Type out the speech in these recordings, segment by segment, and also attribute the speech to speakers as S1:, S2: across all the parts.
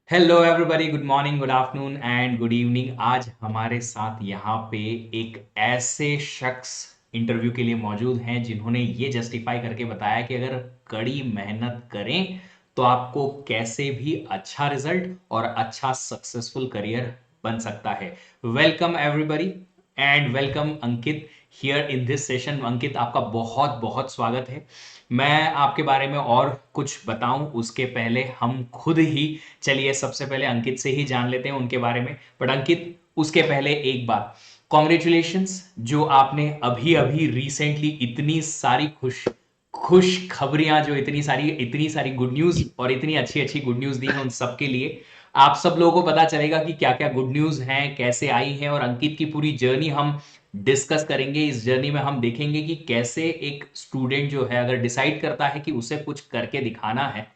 S1: Hello everybody, good morning, good afternoon and good evening. आज हमारे साथ यहाँ पे एक ऐसे शख्स इंटरव्यू के लिए मौजूद हैं जिन्होंने ये जस्टिफाई करके बताया कि अगर कड़ी मेहनत करें तो आपको कैसे भी अच्छा रिजल्ट और अच्छा सक्सेसफुल करियर बन सकता है। Welcome everybody and welcome Ankit here in this session. Ankit, आपका बहुत बहुत स्वागत है। मैं आपके बारे में और कुछ बताऊं उसके पहले हम खुद ही, चलिए सबसे पहले अंकित से ही जान लेते हैं उनके बारे में। बट अंकित, उसके पहले एक बात, कॉन्ग्रेचुलेशंस जो आपने अभी अभी रिसेंटली इतनी सारी खुश खुश खबरियां, जो इतनी सारी गुड न्यूज और इतनी अच्छी अच्छी गुड न्यूज दी हैं, उन सब के लिए आप सब लोगों को पता चलेगा कि क्या क्या गुड न्यूज हैं, कैसे आई हैं, और अंकित की पूरी जर्नी हम डिस्कस करेंगे। इस जर्नी में हम देखेंगे कि कैसे एक स्टूडेंट जो है, अगर डिसाइड करता है कि उसे कुछ करके दिखाना है,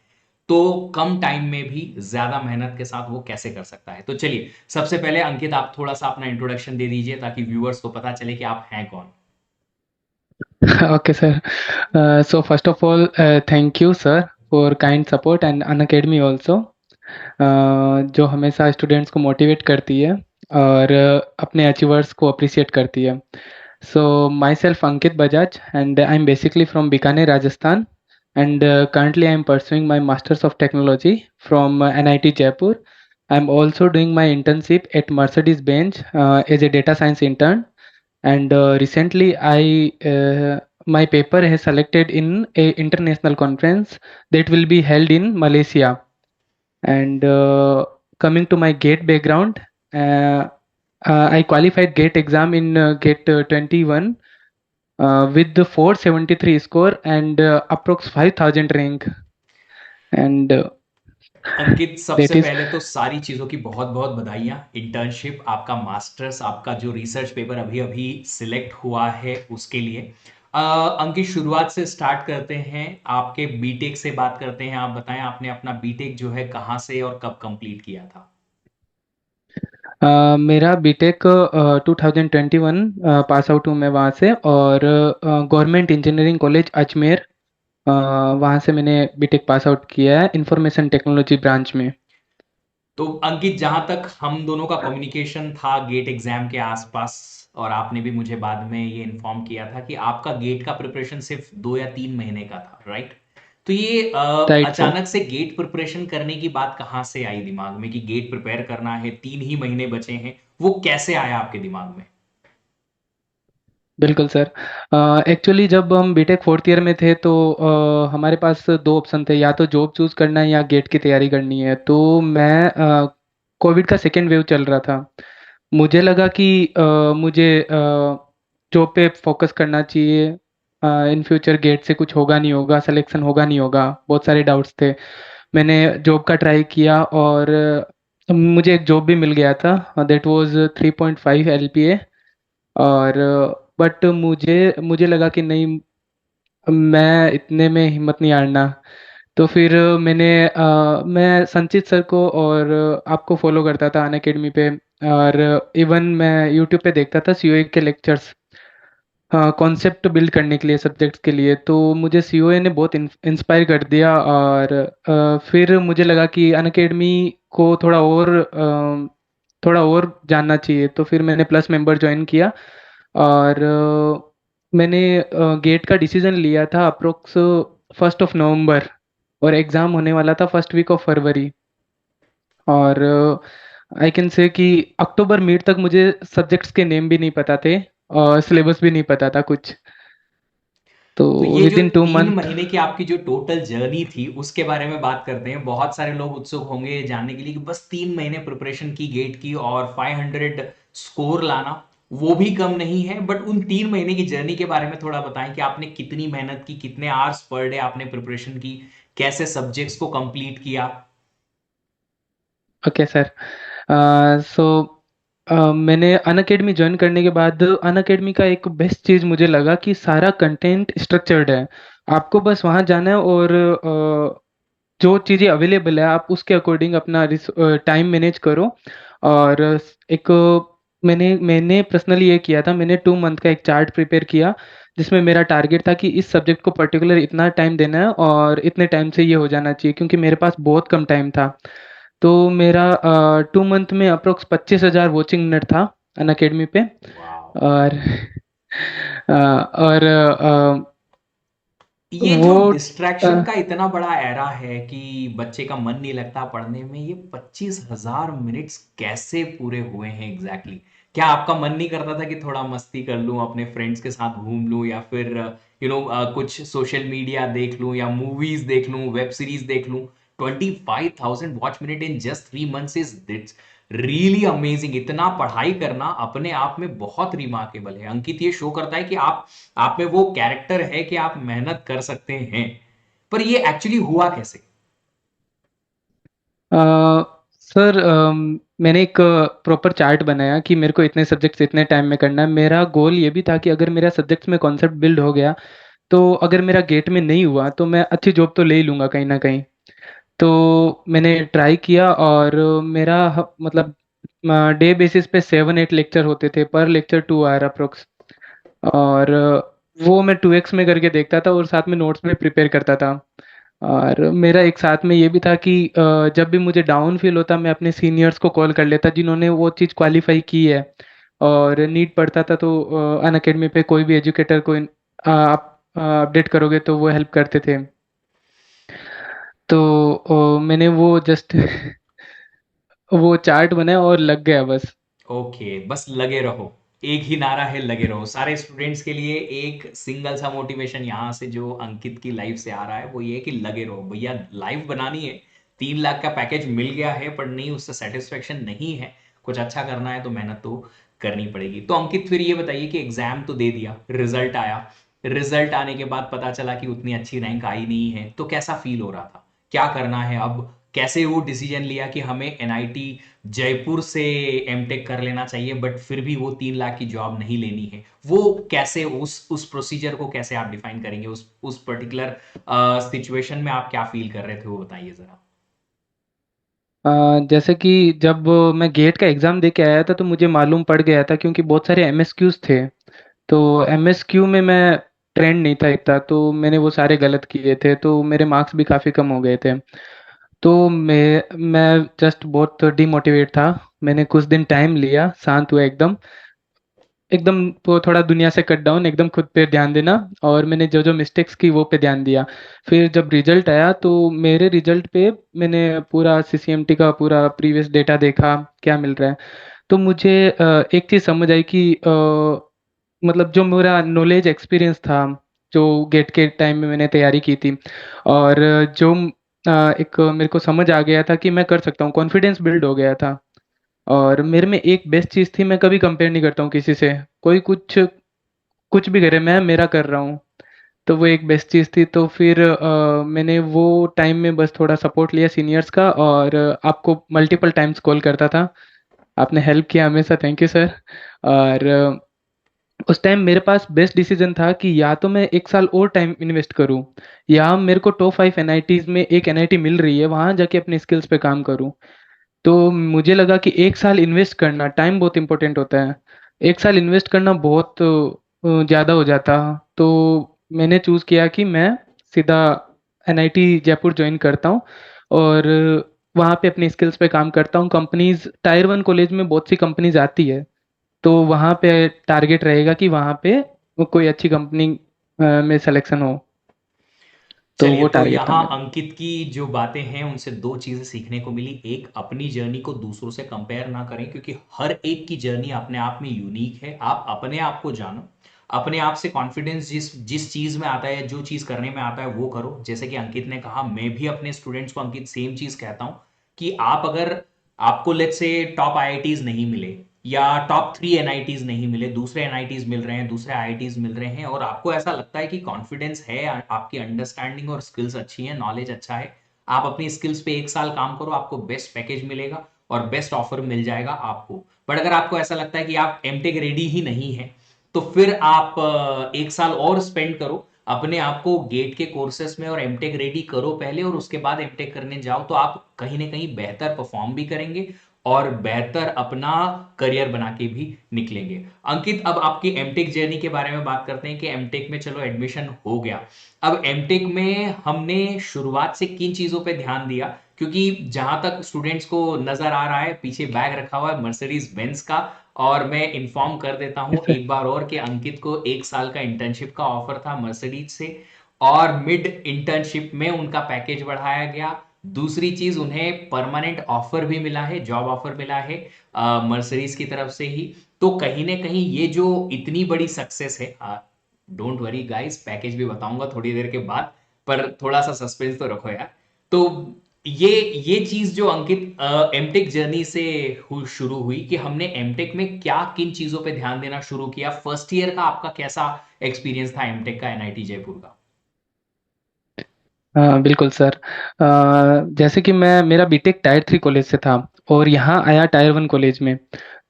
S1: तो कम टाइम में भी ज्यादा मेहनत के साथ वो कैसे कर सकता है। तो चलिए, सबसे पहले अंकित, आप थोड़ा सा अपना इंट्रोडक्शन दे दीजिए ताकि व्यूअर्स को पता चले कि आप हैं कौन।
S2: Okay, sir. So first of all, thank you, sir, for kind support and Unacademy also, जो हमेशा स्टूडेंट्स को मोटिवेट करती है और अपने अचीवर्स को अप्रिशिएट करती है. So myself Ankit Bajaj and I'm basically from Bikaner, Rajasthan, and currently I'm pursuing my Masters of Technology from NIT Jaipur. I'm also doing my internship at Mercedes-Benz as a data science intern, and recently I my paper has selected in a international conference that will be held in Malaysia. And coming to my gate background, uh, I qualified gate exam in gate 21 with the 473 score and approx 5000 rank, and
S1: अंकित, सबसे
S2: that is.
S1: पहले तो सारी चीजों की बहुत बहुत बधाइयां। Internship, आपका मास्टर्स, आपका जो रिसर्च पेपर अभी अभी सिलेक्ट हुआ है उसके लिए। अंकित, शुरुआत से स्टार्ट करते हैं, आपके बीटेक से बात करते हैं। आप बताएं, आपने अपना बीटेक जो है कहाँ से और कब कंप्लीट किया था।
S2: मेरा बीटेक 2021 पास आउट हूँ मैं वहाँ से, और गवर्नमेंट इंजीनियरिंग कॉलेज अजमेर, वहाँ से मैंने बीटेक पास आउट किया है इंफॉर्मेशन टेक्नोलॉजी ब्रांच में.
S1: तो अंकित, जहां तक हम दोनों का कम्युनिकेशन था गेट एग्जाम के आसपास, और आपने भी मुझे बाद में ये इन्फॉर्म किया था कि आपका गेट का प्रिपरेशन सिर्फ 2 या 3 महीने का था, राइट? तो ये
S2: राइट सर.
S1: अचानक से गेट प्रिपरेशन करने की बात कहाँ से आई दिमाग में कि गेट प्रिपेयर करना है, 3 ही महीने बचे हैं, वो कैसे आया आपके दिमाग में?
S2: बिल्कुल सर. एक्चुअली जब हम बीटेक फोर्थ ईयर में थे तो हमारे पास दो ऑप्शन थे, या तो जॉब चूज करना है या गेट की तैयारी करनी है. तो मैं कोविड का सेकेंड वेव चल रहा था. मुझे लगा कि मुझे जॉब पे फोकस करना चाहिए. इन फ्यूचर गेट से कुछ होगा नहीं होगा, सिलेक्शन होगा नहीं होगा, बहुत सारे डाउट्स थे. मैंने जॉब का ट्राई किया और मुझे एक जॉब भी मिल गया था. That was 3.5 LPA. और बट मुझे मुझे लगा कि नहीं, मैं इतने में हिम्मत नहीं हारना. तो फिर मैं संचित सर को और आपको फॉलो करता था अनअकैडमी पे, और इवन मैं यूट्यूब पे देखता था सीओए के लेक्चर्स, कॉन्सेप्ट बिल्ड करने के लिए सब्जेक्ट्स के लिए. तो मुझे सीओए ने बहुत इंस्पायर कर दिया, और फिर मुझे लगा कि अनअकैडमी को थोड़ा और जानना चाहिए. तो फिर मैंने प्लस मेंबर ज्वाइन किया, और मैंने गेट का डिसीजन लिया था अप्रोक्स 1 नवंबर, और एग्ज़ाम होने वाला था फर्स्ट वीक ऑफ फरवरी. और आई कैन से कि अक्टूबर मिड तक मुझे सब्जेक्ट्स के नेम भी नहीं पता थे और सिलेबस भी नहीं पता था कुछ. तो
S1: तो ये
S2: विद
S1: जो
S2: इन 2 मंथ.
S1: 3 महीने की आपकी जो टोटल जर्नी थी उसके बारे में बात करते हैं। बहुत सारे लोग उत्सुक होंगे ये जानने के लिए कि बस 3 महीने प्रिपरेशन की गेट की और 500 स्कोर लाना, वो भी कम नहीं है। बट उन 3 महीने की जर्नी के बारे में थोड़ा बताएं कि आपने कितनी मेहनत की, कितने आवर्स पर डे आपने प्रिपरेशन की, कैसे सब्जेक्ट्स को कंप्लीट किया।
S2: Okay sir. सो मैंने अनअकैडमी ज्वाइन करने के बाद अनअकैडमी का एक बेस्ट चीज़ मुझे लगा कि सारा कंटेंट स्ट्रक्चर्ड है. आपको बस वहाँ जाना है, और जो चीज़ें अवेलेबल है आप उसके अकॉर्डिंग अपना टाइम मैनेज करो. और एक मैंने मैंने पर्सनली ये किया था, मैंने 2 मंथ का एक चार्ट प्रिपेयर किया, जिसमें मेरा टारगेट था कि इस सब्जेक्ट को पर्टिकुलर इतना टाइम देना है और इतने टाइम से ये हो जाना चाहिए, क्योंकि मेरे पास बहुत कम टाइम था. तो मेरा 2 मंथ में अप्रोक्स 25,000 वॉचिंग मिनट था अन अकेडमी पे।
S1: वाह।
S2: और और
S1: ये
S2: वो
S1: जो
S2: अ,
S1: डिस्ट्रैक्शन का इतना बड़ा एरा है कि बच्चे का मन नहीं लगता पढ़ने में, ये 25,000 मिनट्स कैसे पूरे हुए हैं एग्जैक्टली exactly? क्या आपका मन नहीं करता था कि थोड़ा मस्ती कर लूं, अपने फ्रेंड्स के साथ घूम लूं, या फिर कुछ सोशल मीडिया देख लूं, या मूवीज देख लूं, वेब सीरीज देख लूं? 25,000 watch minute in just 3 months is really amazing. इतना पढ़ाई करना अपने आप में बहुत रिमार्केबल है अंकित। ये शो करता है कि आप में वो कैरेक्टर है कि आप मेहनत कर सकते हैं। पर ये एक्चुअली हुआ कैसे?
S2: अ, सर, मैंने एक प्रॉपर चार्ट बनाया कि मेरे को इतने सब्जेक्ट्स इतने टाइम में करना है। मेरा गोल ये भी था कि अगर मेरा सब्जेक्ट्स में कॉन्सेप्ट बिल्ड हो गया, तो अगर मेरा गेट में नहीं हुआ तो मैं अच्छी जॉब तो ले ही लूँगा कहीं ना कहीं। तो मैंने ट्राई किया, और मेरा मतलब डे बेसिस पे 7-8 लेक्चर होते थे, पर लेक्चर 2 आवर अप्रोक्स। और वो मैं 2x में करके देखता था, और साथ में नोट्स भी प्रिपेयर करता था। और मेरा एक साथ में ये भी था कि जब भी मुझे डाउन फील होता, मैं अपने सीनियर्स को कॉल कर लेता जिन्होंने वो चीज़ क्वालिफाई की है। और नीड पड़ता था तो अन अकेडमी पे कोई भी एजुकेटर को आप अपडेट करोगे तो वो हेल्प करते थे। तो मैंने वो जस्ट वो चार्ट बनाया और लग गया बस।
S1: ओके, बस लगे रहो। एक ही नारा है, लगे रहो। सारे स्टूडेंट्स के लिए एक सिंगल सा मोटिवेशन यहां से जो अंकित की लाइफ से आ रहा है वो ये है कि लगे रहो भैया, लाइफ बनानी है। 3 लाख का पैकेज मिल गया है पर नहीं, उससे सेटिस्फेक्शन नहीं है। कुछ अच्छा करना है तो मेहनत तो करनी पड़ेगी। तो अंकित फिर ये बताइए कि एग्जाम तो दे दिया, रिजल्ट आया। रिजल्ट आने के बाद पता चला कि उतनी अच्छी रैंक आई नहीं है, तो कैसा फील हो रहा था? क्या करना है अब? कैसे वो डिसीजन लिया कि हमें एनआईटी जयपुर से एमटेक कर लेना चाहिए बट फिर भी वो 3 लाख की जॉब नहीं लेनी है? वो कैसे, उस प्रोसीजर को कैसे आप डिफाइन करेंगे? उस पर्टिकुलर सिचुएशन में आप क्या फील कर रहे थे, वो बताइए जरा।
S2: जैसे कि जब मैं गेट का एग्ज़ाम दे के आया था तो मुझे मालूम पड़ गया था, क्योंकि बहुत सारे एमएसक्यूज थे। तो एमएसक्यू में मैं ट्रेंड नहीं था इतना, तो मैंने वो सारे गलत किए थे, तो मेरे मार्क्स भी काफ़ी कम हो गए थे। तो मैं जस्ट बहुत डिमोटिवेट था। मैंने कुछ दिन टाइम लिया, शांत हुआ एकदम। एकदम वो थोड़ा दुनिया से कट डाउन, एकदम खुद पे ध्यान देना। और मैंने जो जो मिस्टेक्स की वो पे ध्यान दिया। फिर जब रिजल्ट आया तो मेरे रिजल्ट पे मैंने पूरा सीसीएमटी का पूरा प्रीवियस डेटा देखा, क्या मिल रहा है। तो मुझे एक चीज़ समझ आई कि मतलब जो मेरा नॉलेज एक्सपीरियंस था, जो गेट के टाइम में मैंने तैयारी की थी, और जो एक मेरे को समझ आ गया था कि मैं कर सकता हूँ, कॉन्फिडेंस बिल्ड हो गया था। और मेरे में एक बेस्ट चीज़ थी, मैं कभी कंपेयर नहीं करता हूँ किसी से। कोई कुछ कुछ भी करे, मैं मेरा कर रहा हूँ। तो वो एक बेस्ट चीज़ थी। तो फिर मैंने वो टाइम में बस थोड़ा सपोर्ट लिया सीनियर्स का, और आपको मल्टीपल टाइम्स कॉल करता था। आपने हेल्प किया हमेशा, थैंक यू सर। और उस टाइम मेरे पास बेस्ट डिसीजन था कि या तो मैं 1 साल और टाइम इन्वेस्ट करूं, या मेरे को टॉप 5 एनआईटीज में एक एनआईटी मिल रही है, वहां जाके अपने स्किल्स पे काम करूं। तो मुझे लगा कि 1 साल इन्वेस्ट करना, टाइम बहुत इंपॉर्टेंट होता है। 1 साल इन्वेस्ट करना बहुत ज़्यादा हो जाता। तो मैंने चूज़ किया कि मैं सीधा एनआईटी जयपुर ज्वाइन करता हूँ, और वहाँ पे अपनी स्किल्स पे काम करता हूँ। कंपनीज टायर 1 कॉलेज में बहुत सी कंपनीज आती है, तो वहाँ पे टारगेट रहेगा कि वहाँ पे वो कोई अच्छी कंपनी में सिलेक्शन हो। तो
S1: चलिए,
S2: वो
S1: तो
S2: टारगेट था
S1: यहाँ
S2: मेरा।
S1: अंकित की जो बातें हैं उनसे दो चीजें सीखने को मिली। एक, अपनी जर्नी को दूसरों से कंपेयर ना करें, क्योंकि हर एक की जर्नी अपने आप में यूनिक है। आप अपने आप को जानो, अपने आप से कॉन्फिडेंस, जिस जिस चीज में आता है, जो चीज करने में आता है वो करो। जैसे कि अंकित ने कहा, मैं भी अपने स्टूडेंट्स को अंकित सेम चीज कहता हूं कि आप अगर, आपको लेट्स से टॉप आईआईटीज नहीं मिले या टॉप 3 एनआईटीज नहीं मिले, दूसरे एनआईटीज मिल रहे हैं, दूसरे आईआईटीज मिल रहे हैं, और आपको ऐसा लगता है कि कॉन्फिडेंस है, आपकी अंडरस्टैंडिंग और स्किल्स अच्छी है, नॉलेज अच्छा है, आप अपनी स्किल्स पे 1 साल काम करो, आपको बेस्ट पैकेज मिलेगा और बेस्ट ऑफर मिल जाएगा आपको। बट अगर आपको ऐसा लगता है कि आप एमटेक रेडी ही नहीं है, तो फिर आप 1 साल और स्पेंड करो अपने आप को गेट के कोर्सेस में और एमटेक रेडी करो पहले, और उसके बाद एमटेक करने जाओ, तो आप कहीं ना कहीं बेहतर परफॉर्म भी करेंगे और बेहतर अपना करियर बना के भी निकलेंगे। अंकित, अब आपकी एमटेक जर्नी के बारे में बात करते हैं कि एमटेक में चलो एडमिशन हो गया। अब एमटेक में हमने शुरुआत से किन चीजों पे ध्यान दिया क्योंकि जहां तक स्टूडेंट्स को नजर आ रहा है पीछे बैग रखा हुआ है मर्सिडीज बेंज का। और मैं इन्फॉर्म कर देता हूं
S2: यस सर।
S1: एक बार और कि अंकित को 1 साल का इंटर्नशिप का ऑफर था मर्सिडीज से, और मिड इंटर्नशिप में उनका पैकेज बढ़ाया गया। दूसरी चीज, उन्हें परमानेंट ऑफर भी मिला है, जॉब ऑफर मिला है मर्सिडीज की तरफ से ही। तो कहीं ना कहीं ये जो इतनी बड़ी सक्सेस है, डोंट वरी गाइस, पैकेज भी बताऊंगा थोड़ी देर के बाद, पर थोड़ा सा सस्पेंस तो रखो यार। तो ये ये चीज जो अंकित एमटेक जर्नी से शुरू हुई कि हमने एमटेक में क्या किन चीजों पे ध्यान देना शुरू किया, फर्स्ट ईयर का आपका कैसा एक्सपीरियंस था एमटेक का एनआईटी जयपुर का?
S2: हाँ बिल्कुल सर। जैसे कि मैं मेरा बीटेक टायर 3 कॉलेज से था और यहाँ आया टायर 1 कॉलेज में।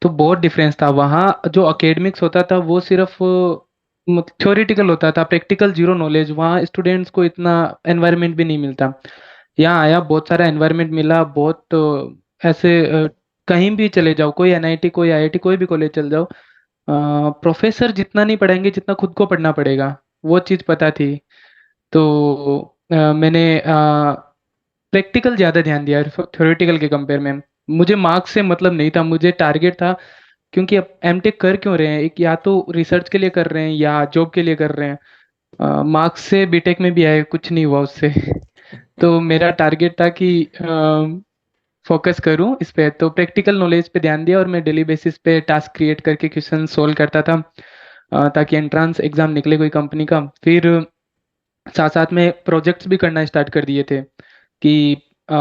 S2: तो बहुत डिफरेंस था। वहाँ जो अकेडमिक्स होता था वो सिर्फ थ्योरेटिकल होता था, प्रैक्टिकल जीरो नॉलेज। वहाँ स्टूडेंट्स को इतना एनवायरनमेंट भी नहीं मिलता। यहाँ आया बहुत सारा एनवायरनमेंट मिला। बहुत ऐसे कहीं भी चले जाओ, कोई एनआईटी कोई आईआईटी कोई भी कॉलेज चल जाओ, प्रोफेसर जितना नहीं पढ़ाएंगे जितना खुद को पढ़ना पड़ेगा, वो चीज़ पता थी। तो मैंने प्रैक्टिकल ज़्यादा ध्यान दिया थ्योरेटिकल के कंपेयर में। मुझे मार्क्स से मतलब नहीं था, मुझे टारगेट था। क्योंकि अब एमटेक कर क्यों रहे हैं, एक या तो रिसर्च के लिए कर रहे हैं या जॉब के लिए कर रहे हैं। मार्क्स से बीटेक में भी आए, कुछ नहीं हुआ उससे। तो मेरा टारगेट था कि फोकस करूं इस पे, तो प्रैक्टिकल नॉलेज पे ध्यान दिया और मैं डेली बेसिस पे टास्क क्रिएट करके क्वेश्चन सोल्व करता था, ताकि एंट्रेंस एग्जाम निकले कोई कंपनी का। फिर साथ साथ में प्रोजेक्ट्स भी करना स्टार्ट कर दिए थे कि अ,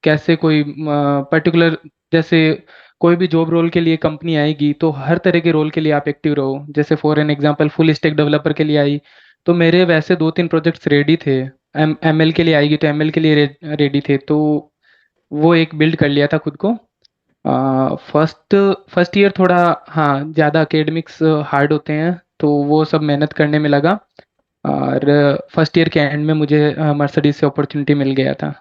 S2: कैसे कोई पर्टिकुलर, जैसे कोई भी जॉब रोल के लिए कंपनी आएगी तो हर तरह के रोल के लिए आप एक्टिव रहो। जैसे for an example full stack developer के लिए आई, तो मेरे वैसे 2-3 प्रोजेक्ट्स रेडी थे। एमएल के लिए आएगी तो एमएल के लिए रेडी थे। तो वो एक बिल्ड कर लिया था खुद को। फर्स्ट फर्स्ट ईयर थोड़ा, हाँ, ज़्यादा एकेडमिक्स हार्ड होते हैं, तो वो सब मेहनत करने में लगा। और फर्स्ट ईयर के एंड में मुझे मर्सिडीज से अपॉर्चुनिटी मिल गया था।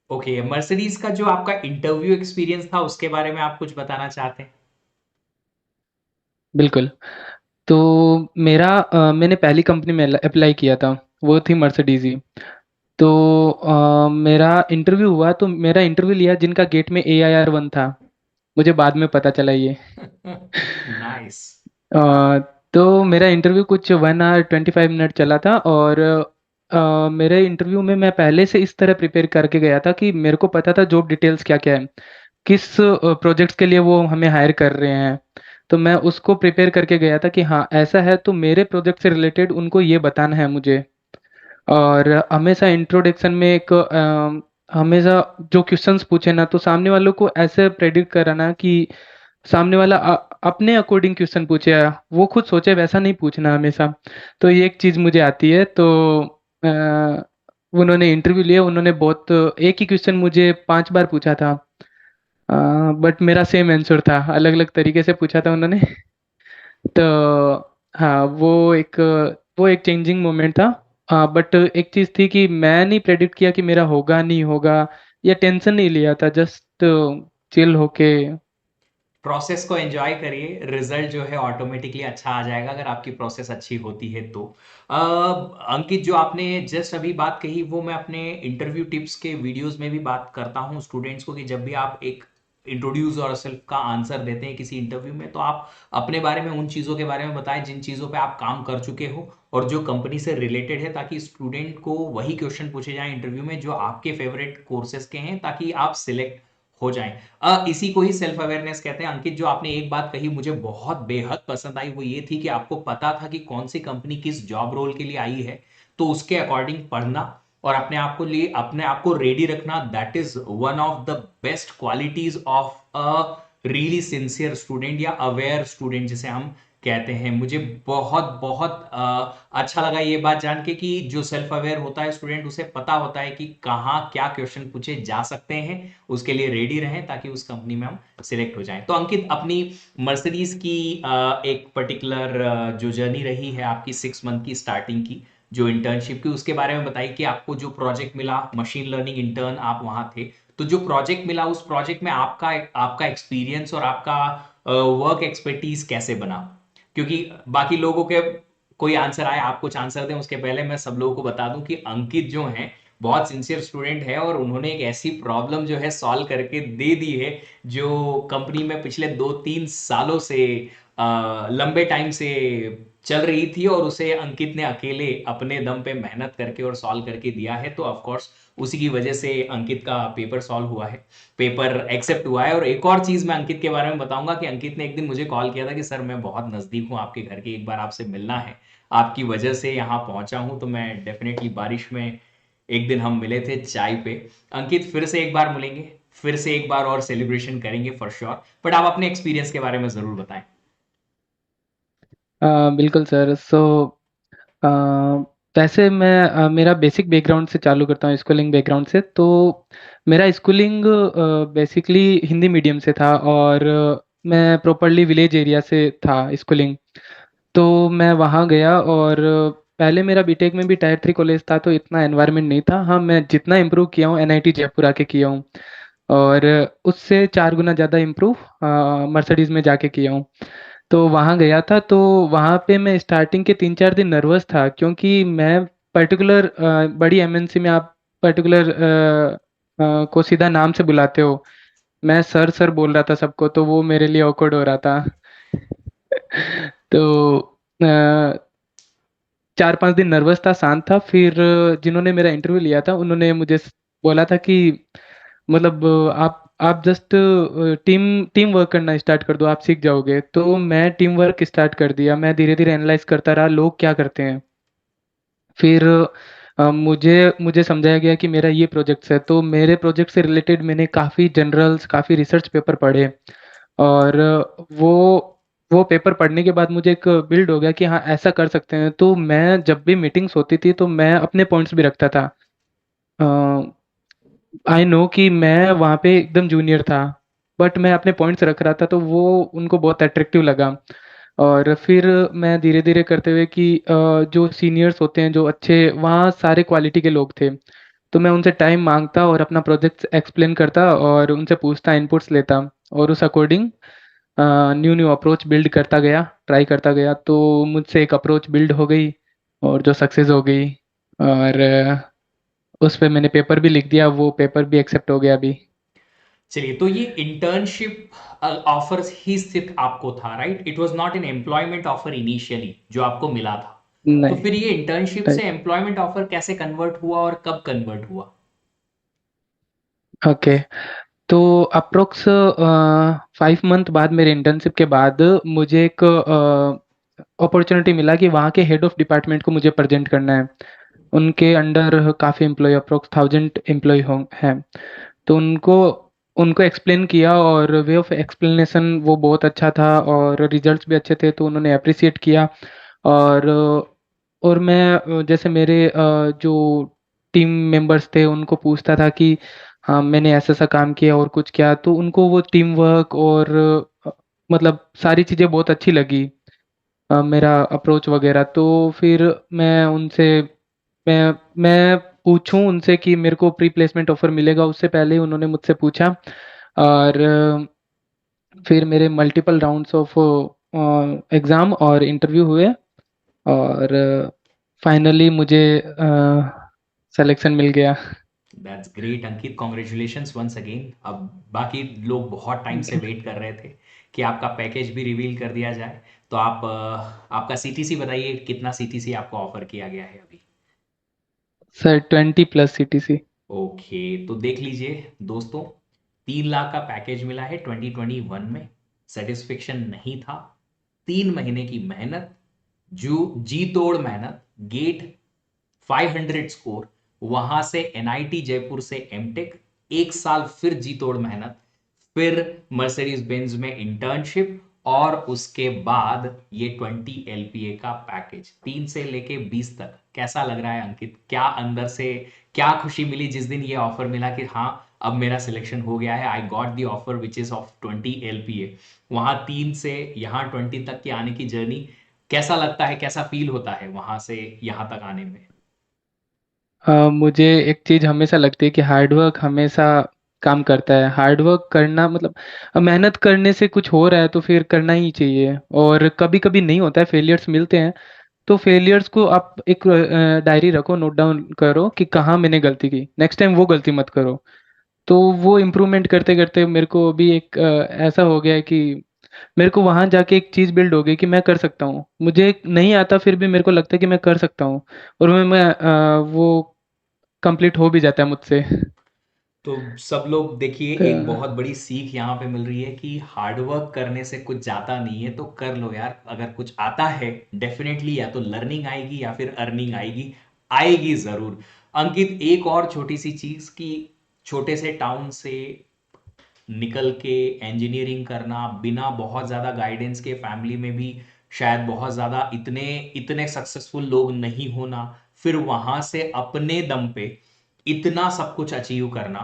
S1: ओके, मर्सिडीज का जो आपका इंटरव्यू एक्सपीरियंस था उसके बारे में आप कुछ बताना चाहते हैं?
S2: बिल्कुल। तो मैंने पहली कंपनी में अप्लाई किया था, वो थी मर्सिडीज ही। तो मेरा इंटरव्यू हुआ, तो मेरा इंटरव्यू लिया जिनका गेट में AIR 1 था। मुझे बाद में पता चला ये।
S1: नाइस।
S2: अ, तो मेरा इंटरव्यू कुछ 1 hour 25 minute चला था। और मेरे इंटरव्यू में मैं पहले से इस तरह प्रिपेयर करके गया था कि मेरे को पता था जॉब डिटेल्स क्या क्या है, किस प्रोजेक्ट्स के लिए वो हमें हायर कर रहे हैं। तो मैं उसको प्रिपेयर करके गया था कि हाँ ऐसा है तो मेरे प्रोजेक्ट से रिलेटेड उनको ये बताना है मुझे। और हमेशा इंट्रोडक्शन में एक हमेशा जो क्वेश्चंस पूछे ना, तो सामने वालों को ऐसे प्रेडिक्ट कराना कि सामने वाला अपने अकॉर्डिंग क्वेश्चन पूछे, वो खुद सोचे वैसा नहीं पूछना हमेशा। तो ये एक चीज़ मुझे आती है। तो उन्होंने इंटरव्यू लिया, उन्होंने बहुत एक ही क्वेश्चन मुझे 5 बार पूछा था। बट मेरा सेम आंसर था, अलग अलग तरीके से पूछा था उन्होंने। तो हाँ, वो एक चेंजिंग मोमेंट था। बट एक चीज़ थी कि मैं नहीं प्रेडिक्ट किया कि मेरा होगा नहीं होगा, या टेंशन नहीं लिया था, जस्ट चिल होके।
S1: प्रोसेस को एंजॉय करिए, रिजल्ट जो है ऑटोमेटिकली अच्छा आ जाएगा अगर आपकी प्रोसेस अच्छी होती है तो। अंकित, जो आपने जस्ट अभी बात कही वो मैं अपने इंटरव्यू टिप्स के वीडियोस में भी बात करता हूँ स्टूडेंट्स को, कि जब भी आप एक इंट्रोड्यूस और सेल्फ का आंसर देते हैं किसी इंटरव्यू में, तो आप अपने बारे में उन चीज़ों के बारे में बताएं जिन चीज़ों पे आप काम कर चुके हो और जो कंपनी से रिलेटेड है, ताकि स्टूडेंट को वही क्वेश्चन पूछे जाएं इंटरव्यू में जो आपके फेवरेट कोर्सेज के हैं, ताकि आप सिलेक्ट हो जाएं। इसी को ही सेल्फ अवेयरनेस कहते हैं। अंकित, जो आपने एक बात कही मुझे बहुत बेहद पसंद आई, वो ये थी कि आपको पता था कि कौन सी कंपनी किस जॉब रोल के लिए आई है, तो उसके अकॉर्डिंग पढ़ना और अपने आप को रेडी रखना, that is one of the best qualities of a really sincere student या अवेयर स्टूडेंट जिसे हम कहते हैं। मुझे बहुत बहुत अच्छा लगा ये बात जान के कि जो सेल्फ अवेयर होता है स्टूडेंट, उसे पता होता है कि कहाँ क्या क्वेश्चन पूछे जा सकते हैं, उसके लिए रेडी रहें ताकि उस कंपनी में हम सिलेक्ट हो जाएं। तो अंकित, अपनी मर्सिडीज की एक पर्टिकुलर जो जर्नी रही है आपकी 6 मंथ की स्टार्टिंग की, जो इंटर्नशिप की, उसके बारे में बताइए कि आपको जो प्रोजेक्ट मिला, मशीन लर्निंग इंटर्न आप वहां थे, तो जो प्रोजेक्ट मिला उस प्रोजेक्ट में आपका आपका एक्सपीरियंस और आपका वर्क एक्सपर्टीज कैसे बना? क्योंकि बाकी लोगों के कोई आंसर आए, आप कुछ आंसर दें उसके पहले मैं सब लोगों को बता दूं कि अंकित जो हैं बहुत सिंसियर स्टूडेंट है और उन्होंने एक ऐसी प्रॉब्लम जो है सॉल्व करके दे दी है जो कंपनी में पिछले 2-3 सालों से लंबे टाइम से चल रही थी, और उसे अंकित ने अकेले अपने दम पे मेहनत करके और सॉल्व करके दिया है। तो ऑफ कोर्स उसी की वजह से अंकित का पेपर सॉल्व हुआ है, पेपर एक्सेप्ट हुआ है। और एक और चीज मैं अंकित के बारे में बताऊंगा कि अंकित ने एक दिन मुझे कॉल किया था कि सर मैं बहुत नजदीक हूँ आपके घर के, एक बार आपसे मिलना है, आपकी वजह से यहाँ पहुंचा हूँ। तो मैं डेफिनेटली बारिश में एक दिन हम मिले थे चाय पे। अंकित फिर से एक बार मिलेंगे, फिर से एक बार और सेलिब्रेशन करेंगे फॉर श्योर, बट आप अपने एक्सपीरियंस के बारे में जरूर बताएं।
S2: बिल्कुल सर। अ, वैसे मैं मेरा बेसिक बैकग्राउंड से चालू करता हूँ, स्कूलिंग बैकग्राउंड से। तो मेरा स्कूलिंग बेसिकली हिंदी मीडियम से था, और मैं प्रॉपरली विलेज एरिया से था स्कूलिंग। तो मैं वहाँ गया, और पहले मेरा बीटेक में भी टायर 3 कॉलेज था, तो इतना एनवायरनमेंट नहीं था। हाँ, मैं जितना इम्प्रूव किया हूँ एनआईटी जयपुर आके किया हूँ, और उससे 4 गुना ज़्यादा इम्प्रूव मर्सिडीज़ में जाके किया हूँ। तो वहाँ गया था, तो वहाँ पे मैं स्टार्टिंग के 3-4 दिन नर्वस था, क्योंकि मैं पर्टिकुलर बड़ी एमएनसी में आप पर्टिकुलर को सीधा नाम से बुलाते हो। मैं सर सर बोल रहा था सबको, तो वो मेरे लिए ऑकवर्ड हो रहा था। तो 4-5 दिन नर्वस था, शांत था। फिर जिन्होंने मेरा इंटरव्यू लिया था उन्होंने मुझे बोला था कि मतलब आप जस्ट टीम टीम वर्क करना स्टार्ट कर दो, आप सीख जाओगे। तो मैं टीम वर्क स्टार्ट कर दिया, मैं धीरे धीरे एनालाइज करता रहा लोग क्या करते हैं। फिर मुझे मुझे समझाया गया कि मेरा ये प्रोजेक्ट्स है, तो मेरे प्रोजेक्ट से रिलेटेड मैंने काफ़ी जनरल्स, काफ़ी रिसर्च पेपर पढ़े। और वो वो पेपर पढ़ने के बाद मुझे एक बिल्ड हो गया कि हाँ, ऐसा कर सकते हैं। तो मैं जब भी मीटिंग्स होती थी तो मैं अपने पॉइंट्स भी रखता था। आई नो कि मैं वहाँ पे एकदम जूनियर था, बट मैं अपने पॉइंट्स रख रहा था, तो वो उनको बहुत अट्रैक्टिव लगा। और फिर मैं धीरे धीरे करते हुए कि जो सीनियर्स होते हैं जो अच्छे, वहाँ सारे क्वालिटी के लोग थे, तो मैं उनसे टाइम मांगता और अपना प्रोजेक्ट एक्सप्लेन करता और उनसे पूछता, इनपुट्स लेता, और उस according new new approach build करता गया, ट्राई करता गया। तो मुझसे एक अप्रोच बिल्ड हो गई, और जो सक्सेस हो गई। और उस पे मैंने पेपर भी लिख दिया, वो पेपर भी एक्सेप्ट हो गया अभी।
S1: चलिए, तो ये इंटर्नशिप ऑफर ही सिर्फ आपको था, right? It was not an employment offer initially जो आपको मिला था। तो
S2: नहीं।
S1: फिर ये इंटर्नशिप से
S2: राइट।
S1: एम्प्लॉयमेंट ऑफर कैसे कन्वर्ट हुआ और कब कन्वर्ट हुआ?
S2: ओके। तो अप्रोक्स 5 मंथ बाद, मेरे इंटर्नशिप के बाद, मुझे एक अपॉर्चुनिटी मिला कि वहाँ के हेड ऑफ डिपार्टमेंट को मुझे प्रेजेंट करना है। उनके अंडर काफ़ी एम्प्लॉय, अप्रोक्स 1000 एम्प्लॉय हों हैं। तो उनको उनको एक्सप्लेन किया, और वे ऑफ एक्सप्लेनेशन वो बहुत अच्छा था, और रिजल्ट्स भी अच्छे थे, तो उन्होंने अप्रिसिएट किया। और मैं जैसे मेरे जो टीम मेंबर्स थे उनको पूछता था कि हाँ, मैंने ऐसा ऐसा काम किया और कुछ किया, तो उनको वो टीम वर्क और मतलब सारी चीज़ें बहुत अच्छी लगी, मेरा अप्रोच वगैरह। तो फिर मैं उनसे मैं मैं पूछूं उनसे कि मेरे को प्री प्लेसमेंट ऑफर मिलेगा, उससे पहले ही उन्होंने मुझसे पूछा। और फिर मेरे मल्टीपल राउंड्स ऑफ एग्ज़ाम और इंटरव्यू हुए, और फाइनली मुझे सिलेक्शन मिल गया।
S1: That's great Ankit, congratulations once again. अब बाकी लोग बहुत टाइम से वेट कर रहे थे कि आपका पैकेज भी रिवील कर दिया जाए। तो आप आपका सीटीसी बताइए, कितना सीटीसी आपको ऑफर किया गया है अभी?
S2: Sir 20+ CTC.
S1: ओके, तो देख लीजिए दोस्तों, 3 लाख का पैकेज मिला है 2021 में। सेटिस्फेक्शन नहीं था, 3 महीने की मेहनत, जो जी तोड़ मेहनत, गेट 500 स्कोर, वहां से एनआईटी जयपुर से एमटेक, 1 साल फिर जी तोड़ मेहनत, फिर मर्सिडीज बेंज में इंटर्नशिप, और उसके बाद ये 20 LPA का पैकेज, 3 से लेके 20 तक। कैसा लग रहा है अंकित? क्या अंदर से क्या खुशी मिली जिस दिन ये ऑफर मिला कि हाँ, अब मेरा सिलेक्शन हो गया है, I got the offer which is of 20 LPA? वहां 3 से यहाँ 20 तक की आने की जर्नी कैसा लगता है, कैसा फील होता है वहां से यहां तक आने में?
S2: मुझे एक चीज़ हमेशा लगती है कि हार्ड वर्क हमेशा काम करता है। हार्ड वर्क करना मतलब मेहनत करने से कुछ हो रहा है तो फिर करना ही चाहिए, और कभी कभी नहीं होता है, फेलियर्स मिलते हैं। तो फेलियर्स को आप एक डायरी रखो, नोट डाउन करो कि कहाँ मैंने गलती की, नेक्स्ट टाइम वो गलती मत करो। तो वो इम्प्रूवमेंट करते करते मेरे को अभी एक ऐसा हो गया है कि मेरे को वहां जाके एक चीज बिल्ड हो गई कि मैं कर सकता हूँ, मुझे नहीं आता फिर भी मेरे को लगता है कि मैं कर सकता हूँ, और वो कंप्लीट हो भी जाता है मुझसे।
S1: तो सब लोग देखिए,
S2: तो
S1: एक बहुत बड़ी सीख यहाँ पे मिल रही है कि हार्ड वर्क करने से कुछ जाता नहीं है, तो कर लो यार। अगर कुछ आता है, डेफिनेटली या तो लर्निंग आएगी या फिर अर्निंग आएगी, आएगी जरूर। अंकित, एक और छोटी सी चीज कि छोटे से टाउन से निकल के इंजीनियरिंग करना बिना बहुत ज़्यादा गाइडेंस के, फैमिली में भी शायद बहुत ज़्यादा इतने इतने सक्सेसफुल लोग नहीं होना, फिर वहां से अपने दम पे इतना सब कुछ अचीव करना,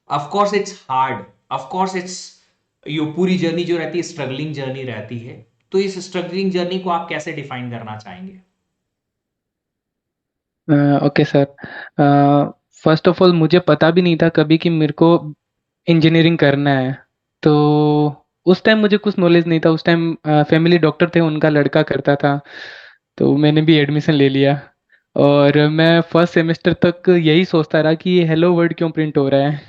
S1: of course it's hard, of course it's, ये पूरी जर्नी जो रहती है स्ट्रगलिंग जर्नी रहती है। तो इस स्ट्रगलिंग जर्नी को आप कैसे डिफाइन करना चाहेंगे?
S2: Okay sir, first of all मुझे पता भी नहीं था कभी कि मेरे को इंजीनियरिंग करना है। तो उस टाइम मुझे कुछ नॉलेज नहीं था, उस टाइम फैमिली डॉक्टर थे, उनका लड़का करता था, तो मैंने भी एडमिशन ले लिया। और मैं फर्स्ट सेमेस्टर तक यही सोचता रहा कि ये हेलो वर्ड क्यों प्रिंट हो रहा है।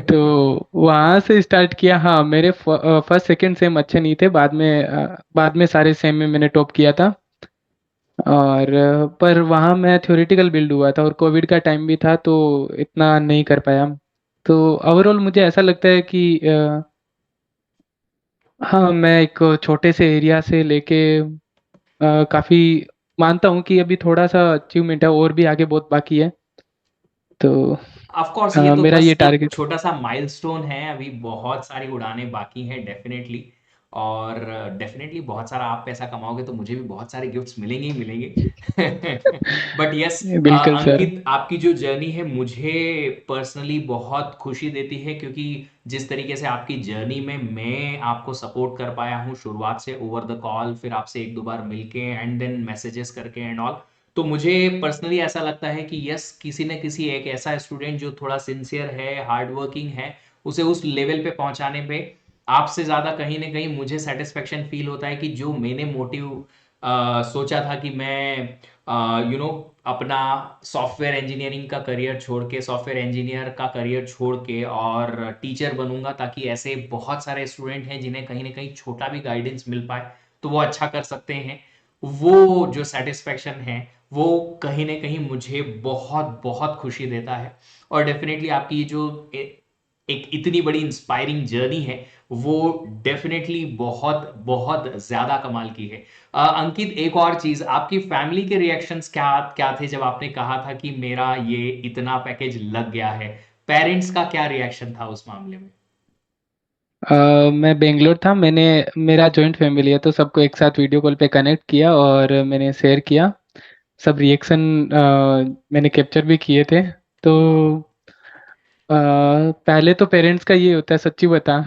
S2: तो वहां से स्टार्ट किया। हाँ, मेरे फर्स्ट सेकंड सेम अच्छे नहीं थे, बाद में सारे सेम में मैंने टॉप किया था। और पर वहाँ मैं थ्योरेटिकल बिल्ड हुआ था और कोविड का टाइम भी था, तो इतना नहीं कर पाया। तो ओवरऑल मुझे ऐसा लगता है कि हाँ, मैं एक छोटे से एरिया से लेके काफ़ी मानता हूँ कि अभी थोड़ा सा अचीवमेंट है, और भी आगे बहुत बाकी है। तो
S1: ऑफ कोर्स ये तो
S2: मेरा
S1: बस
S2: ये
S1: एक
S2: टारगेट।
S1: छोटा सा माइलस्टोन है, अभी बहुत सारी उड़ानें बाकी हैं डेफिनेटली। और डेफिनेटली बहुत सारा आप पैसा कमाओगे तो मुझे भी बहुत सारे गिफ्ट्स मिलेंगे ही मिलेंगे। बट यस,
S2: बिल्कुल सर।
S1: अंकित, आपकी जो जर्नी है मुझे पर्सनली बहुत खुशी देती है, क्योंकि जिस तरीके से आपकी जर्नी में मैं आपको सपोर्ट कर पाया हूँ शुरुआत से, ओवर द कॉल, फिर आपसे एक दो बार मिलके एंड देन मैसेजेस करके एंड ऑल, तो मुझे पर्सनली ऐसा लगता है कि यस, किसी न किसी एक ऐसा स्टूडेंट जो थोड़ा सिंसियर है, हार्ड वर्किंग है, उसे उस लेवल पे पहुंचाने पे आपसे ज्यादा कहीं ना कहीं मुझे सेटिस्फेक्शन फील होता है कि जो मैंने मोटिव सोचा था कि मैं अपना सॉफ्टवेयर इंजीनियरिंग का करियर छोड़ के, सॉफ्टवेयर इंजीनियर का करियर छोड़ के और टीचर बनूंगा, ताकि ऐसे बहुत सारे स्टूडेंट हैं जिन्हें कहीं ना कहीं छोटा भी गाइडेंस मिल पाए तो वो अच्छा कर सकते हैं। वो जो सेटिस्फेक्शन है वो कहीं ना कहीं मुझे बहुत बहुत खुशी देता है। और डेफिनेटली आपकी जो एक इतनी बड़ी इंस्पायरिंग जर्नी है, वो डेफिनेटली बहुत बहुत ज्यादा कमाल की है। अंकित, एक और चीज, आपकी फैमिली के रिएक्शंस क्या क्या थे जब आपने कहा था कि मेरा ये इतना पैकेज लग गया है? पेरेंट्स का क्या रिएक्शन था उस मामले में?
S2: मैं बेंगलोर था, मेरा जॉइंट फैमिली है, तो सबको एक साथ वीडियो कॉल पे कनेक्ट किया और मैंने शेयर किया। सब रिएक्शन मैंने कैप्चर भी किए थे। तो पहले तो पेरेंट्स का ये होता है, सच्ची बता।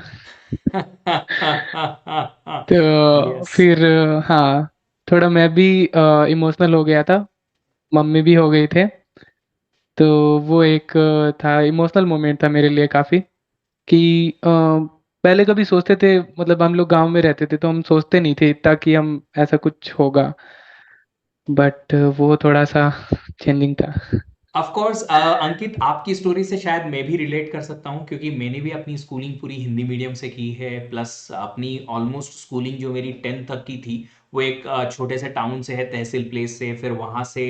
S2: तो
S1: यस।
S2: फिर हाँ, थोड़ा मैं भी इमोशनल हो गया था, मम्मी भी हो गई थे। तो वो एक था इमोशनल मोमेंट था मेरे लिए काफ़ी, कि पहले कभी सोचते थे, मतलब हम लोग गांव में रहते थे तो हम सोचते नहीं थे इतना कि हम ऐसा कुछ होगा, बट वो थोड़ा सा चेंजिंग था।
S1: ऑफ कोर्स अंकित, आपकी स्टोरी से शायद मैं भी रिलेट कर सकता हूँ, क्योंकि मैंने भी अपनी स्कूलिंग पूरी हिंदी मीडियम से की है, प्लस अपनी ऑलमोस्ट स्कूलिंग जो मेरी 10th तक की थी वो एक छोटे से टाउन से है, तहसील प्लेस से, फिर वहां से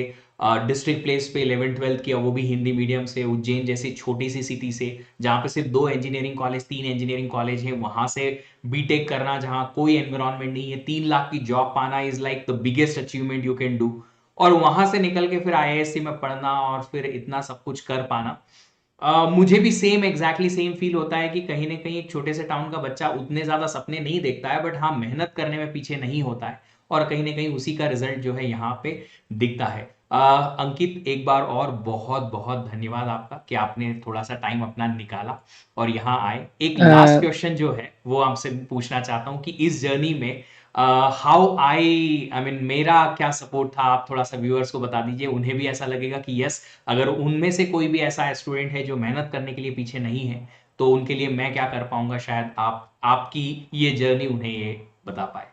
S1: डिस्ट्रिक्ट प्लेस पे 11th 12th किया, वो भी हिंदी मीडियम से, उज्जैन जैसी छोटी सी सिटी से जहाँ पे सिर्फ 2 इंजीनियरिंग कॉलेज, 3 इंजीनियरिंग कॉलेज है, वहां से बीटेक करना जहाँ कोई एनवायरमेंट नहीं है, 3 लाख की जॉब पाना is like the biggest achievement you can do. और वहां से निकल के फिर आईआईएससी में पढ़ना और फिर इतना सब कुछ कर पाना, मुझे भी सेम एग्जैक्टली सेम फील होता है कि कहीं ना कहीं एक छोटे से टाउन का बच्चा उतने ज्यादा सपने नहीं देखता है, बट हाँ, मेहनत करने में पीछे नहीं होता है, और कहीं ना कहीं उसी का रिजल्ट जो है यहाँ पे दिखता है। अंकित, एक बार और बहुत बहुत धन्यवाद आपका कि आपने थोड़ा सा टाइम अपना निकाला और यहाँ आए। एक लास्ट
S2: अ,
S1: क्वेश्चन जो है वो आपसे पूछना चाहता हूँ कि इस जर्नी में हाउ आई मीन मेरा क्या सपोर्ट था, आप थोड़ा सा व्यूअर्स को बता दीजिए, उन्हें भी ऐसा लगेगा कि यस, अगर उनमें से कोई भी ऐसा स्टूडेंट है जो मेहनत करने के लिए पीछे नहीं है, तो उनके लिए मैं क्या कर पाऊंगा, शायद आप आपकी ये जर्नी उन्हें ये बता पाए।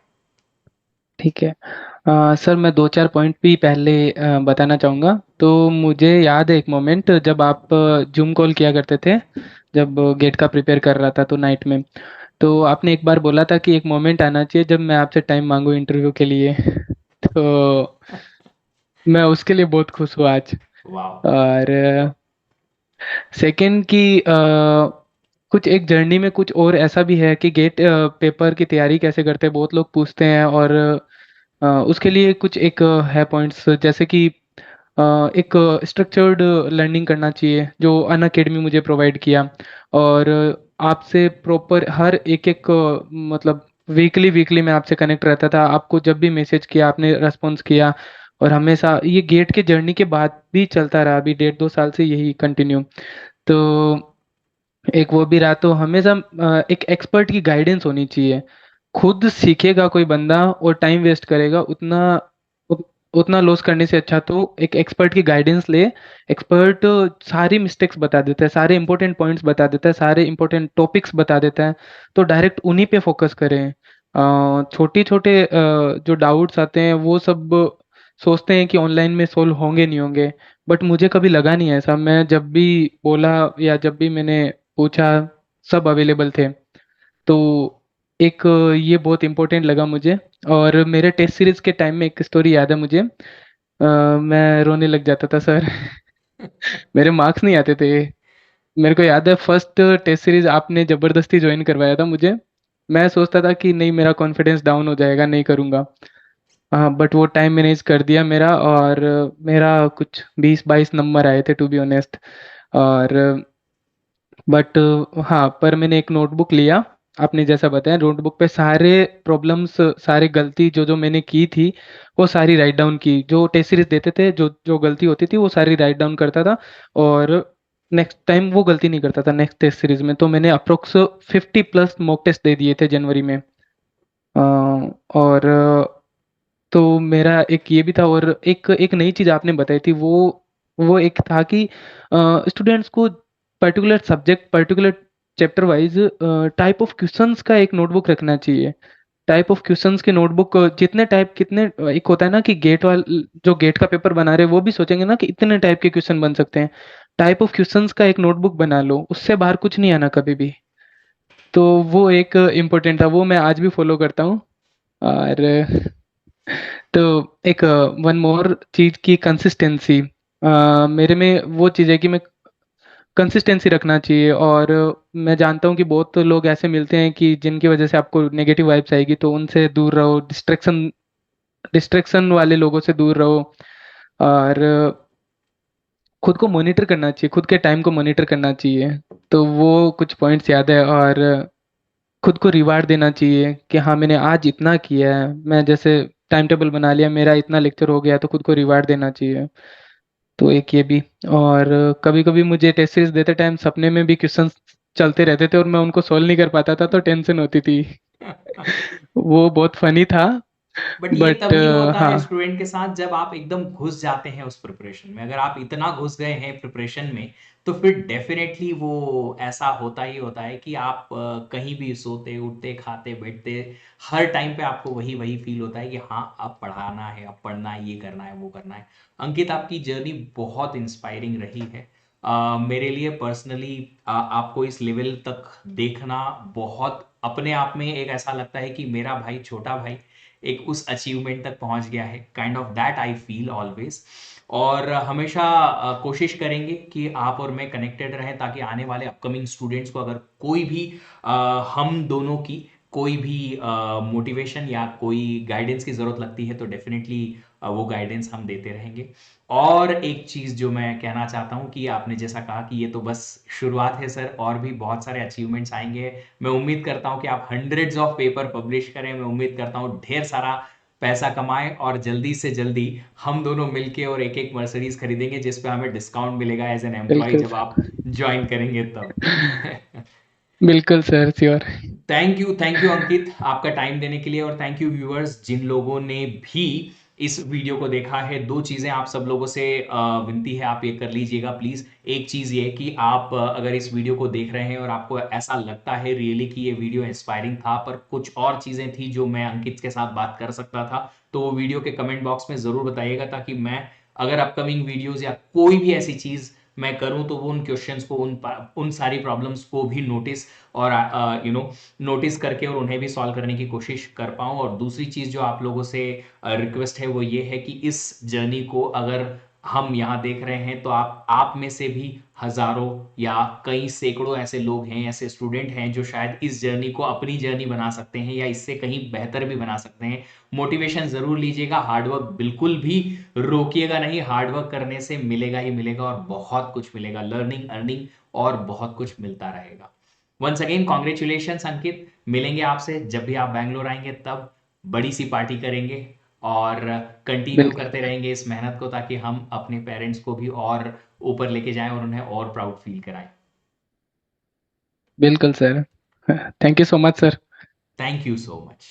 S2: ठीक है। सर मैं दो चार पॉइंट भी पहले बताना चाहूँगा। तो मुझे याद है एक मोमेंट जब आप जूम कॉल किया करते थे, जब गेट का प्रिपेयर कर रहा था तो नाइट में। तो आपने एक बार बोला था कि एक मोमेंट आना चाहिए जब मैं आपसे टाइम मांगू इंटरव्यू के लिए। तो मैं उसके लिए बहुत खुश हूँ आज।
S1: वाह।
S2: और सेकंड की कुछ एक जर्नी में कुछ और ऐसा भी है कि गेट पेपर की तैयारी कैसे करते हैं बहुत लोग पूछते हैं। और उसके लिए कुछ एक है पॉइंट्स, जैसे कि एक स्ट्रक्चर्ड लर्निंग करना चाहिए जो अन अकेडमी मुझे प्रोवाइड किया। और आपसे प्रॉपर हर एक एक मतलब वीकली वीकली मैं आपसे कनेक्ट रहता था, आपको जब भी मैसेज किया आपने रेस्पॉन्स किया। और हमेशा ये गेट के जर्नी के बाद भी चलता रहा, अभी 1.5 2 साल से यही कंटिन्यू। तो एक वो भी रहा, तो हमेशा एक एक्सपर्ट की गाइडेंस होनी चाहिए। खुद सीखेगा कोई बंदा और टाइम वेस्ट करेगा उतना, उतना लॉस करने से अच्छा तो एक एक्सपर्ट की गाइडेंस ले। एक्सपर्ट सारी मिस्टेक्स बता देता है, सारे इंपॉर्टेंट पॉइंट्स बता देता है, सारे इंपॉर्टेंट टॉपिक्स बता देता है। तो डायरेक्ट उन्हीं पे फोकस करें। छोटे छोटे जो डाउट्स आते हैं वो सब सोचते हैं कि ऑनलाइन में सोल्व होंगे नहीं होंगे, बट मुझे कभी लगा नहीं ऐसा। मैं जब भी बोला या जब भी मैंने पूछा, सब अवेलेबल थे। तो एक ये बहुत इम्पोर्टेंट लगा मुझे। और मेरे टेस्ट सीरीज के टाइम में एक स्टोरी याद है मुझे। मैं रोने लग जाता था सर। मेरे मार्क्स नहीं आते थे। मेरे को याद है फर्स्ट टेस्ट सीरीज आपने जबरदस्ती ज्वाइन करवाया था मुझे। मैं सोचता था कि नहीं मेरा कॉन्फिडेंस डाउन हो जाएगा, नहीं करूँगा। हाँ बट वो टाइम मैनेज कर दिया मेरा, और मेरा कुछ 20 22 नंबर आए थे टू बी ऑनेस्ट। और बट हाँ, पर मैंने एक नोटबुक लिया, आपने जैसा बताया नोटबुक पे सारे प्रॉब्लम्स, सारी गलती जो जो मैंने की थी वो सारी राइट डाउन की। जो टेस्ट सीरीज देते थे जो जो गलती होती थी वो सारी राइट डाउन करता था। और नेक्स्ट टाइम वो गलती नहीं करता था नेक्स्ट टेस्ट सीरीज में। तो मैंने अप्रोक्स 50+ मॉक टेस्ट दे दिए थे जनवरी में। और तो मेरा एक ये भी था। और एक एक नई चीज़ आपने बताई थी, वो एक था कि स्टूडेंट्स को particular subject particular chapter wise type of questions का एक नोटबुक रखना चाहिए। टाइप ऑफ क्वेश्चंस की नोटबुक जितने टाइप कितने, एक होता है ना कि गेट वाल जो गेट का पेपर बना रहे हैं वो भी सोचेंगे ना कि इतने टाइप के क्वेश्चन बन सकते हैं। टाइप ऑफ क्वेश्चंस का एक नोटबुक बना लो, उससे बाहर कुछ नहीं आना कभी भी। तो वो एक इम्पोर्टेंट था, वो मैं आज भी फॉलो करता हूँ। और तो एक वन मोर चीज की कंसिस्टेंसी, मेरे में वो चीज़ है कि मैं कंसिस्टेंसी रखना चाहिए। और मैं जानता हूँ कि बहुत लोग ऐसे मिलते हैं कि जिनकी वजह से आपको नेगेटिव वाइब्स आएगी, तो उनसे दूर रहो, डिस्ट्रैक्शन डिस्ट्रैक्शन वाले लोगों से दूर रहो। और खुद को मॉनिटर करना चाहिए, खुद के टाइम को मॉनिटर करना चाहिए। तो वो कुछ पॉइंट्स याद है। और खुद को रिवार्ड देना चाहिए कि हाँ मैंने आज इतना किया है, मैं जैसे टाइम टेबल बना लिया मेरा इतना लेक्चर हो गया, तो खुद को रिवार्ड देना चाहिए। तो एक ये भी। और कभी कभी मुझे टेस्ट सीरीज देते टाइम सपने में भी क्वेश्चंस चलते रहते थे और मैं उनको सॉल्व नहीं कर पाता था, तो टेंशन होती थी। वो बहुत फनी था।
S1: बट ये
S2: बट
S1: तभी होता है
S2: हाँ।
S1: स्टूडेंट के साथ जब आप एकदम घुस जाते हैं उस प्रिपरेशन में। अगर आप इतना घुस गए हैं प्रिपरेशन में तो फिर डेफिनेटली वो ऐसा होता ही होता है कि आप कहीं भी सोते उठते खाते बैठते हर टाइम पे आपको वही वही फील होता है कि हाँ अब पढ़ाना है, अब पढ़ना है, ये करना है, वो करना है। अंकित, आपकी जर्नी बहुत इंस्पायरिंग रही है। मेरे लिए पर्सनली आपको इस लेवल तक देखना बहुत अपने आप में एक ऐसा लगता है कि मेरा भाई, छोटा भाई एक उस अचीवमेंट तक पहुंच गया है। Kind of that I feel always. और हमेशा कोशिश करेंगे कि आप और मैं कनेक्टेड रहें ताकि आने वाले अपकमिंग स्टूडेंट्स को अगर कोई भी हम दोनों की कोई भी मोटिवेशन या कोई गाइडेंस की ज़रूरत लगती है तो डेफिनेटली वो गाइडेंस हम देते रहेंगे। और एक चीज़ जो मैं कहना चाहता हूँ कि आपने जैसा कहा कि ये तो बस शुरुआत है सर, और भी बहुत सारे अचीवमेंट्स आएंगे। मैं उम्मीद करता हूँ कि आप हंड्रेड्स ऑफ पेपर पब्लिश करें। मैं उम्मीद करता हूँ ढेर सारा पैसा कमाएं और जल्दी से जल्दी हम दोनों मिलके और एक एक मर्सिडीज खरीदेंगे जिस पे हमें डिस्काउंट मिलेगा एज एन एम्प्लॉय
S2: बिल्कुल
S1: जब आप
S2: सर।
S1: ज्वाइन करेंगे तब।
S2: बिल्कुल सर, श्योर।
S1: थैंक यू अंकित, आपका टाइम देने के लिए। और थैंक यू व्यूअर्स जिन लोगों ने भी इस वीडियो को देखा है, दो चीजें आप सब लोगों से विनती है, आप ये कर लीजिएगा प्लीज। एक चीज ये कि आप अगर इस वीडियो को देख रहे हैं और आपको ऐसा लगता है रियली कि ये वीडियो इंस्पायरिंग था, पर कुछ और चीजें थी जो मैं अंकित के साथ बात कर सकता था, तो वो वीडियो के कमेंट बॉक्स में जरूर बताइएगा, ताकि मैं अगर अपकमिंग वीडियोस या कोई भी ऐसी चीज मैं करूं तो वो उन क्वेश्चंस को, उन सारी प्रॉब्लम्स को भी नोटिस और नोटिस करके और उन्हें भी सॉल्व करने की कोशिश कर पाऊं। और दूसरी चीज जो आप लोगों से रिक्वेस्ट है वो ये है कि इस जर्नी को अगर हम यहाँ देख रहे हैं, तो आप में से भी हजारों या कई सैकड़ों ऐसे लोग हैं, ऐसे स्टूडेंट हैं जो शायद इस जर्नी को अपनी जर्नी बना सकते हैं या इससे कहीं बेहतर भी बना सकते हैं। मोटिवेशन जरूर लीजिएगा, हार्डवर्क बिल्कुल भी रोकिएगा नहीं, हार्डवर्क करने से मिलेगा ही मिलेगा और बहुत कुछ मिलेगा, लर्निंग, अर्निंग और बहुत कुछ मिलता रहेगा। वंस अगेन कॉन्ग्रेचुलेशन अंकित, मिलेंगे आपसे जब भी आप बैंगलोर आएंगे, तब बड़ी सी पार्टी करेंगे और कंटिन्यू
S2: बिल्कुल,
S1: करते रहेंगे इस मेहनत को, ताकि हम अपने पेरेंट्स को भी और ऊपर लेके जाएं और उन्हें और प्राउड फील कराएं।
S2: बिल्कुल sir. Thank you so much sir.
S1: Thank you so much.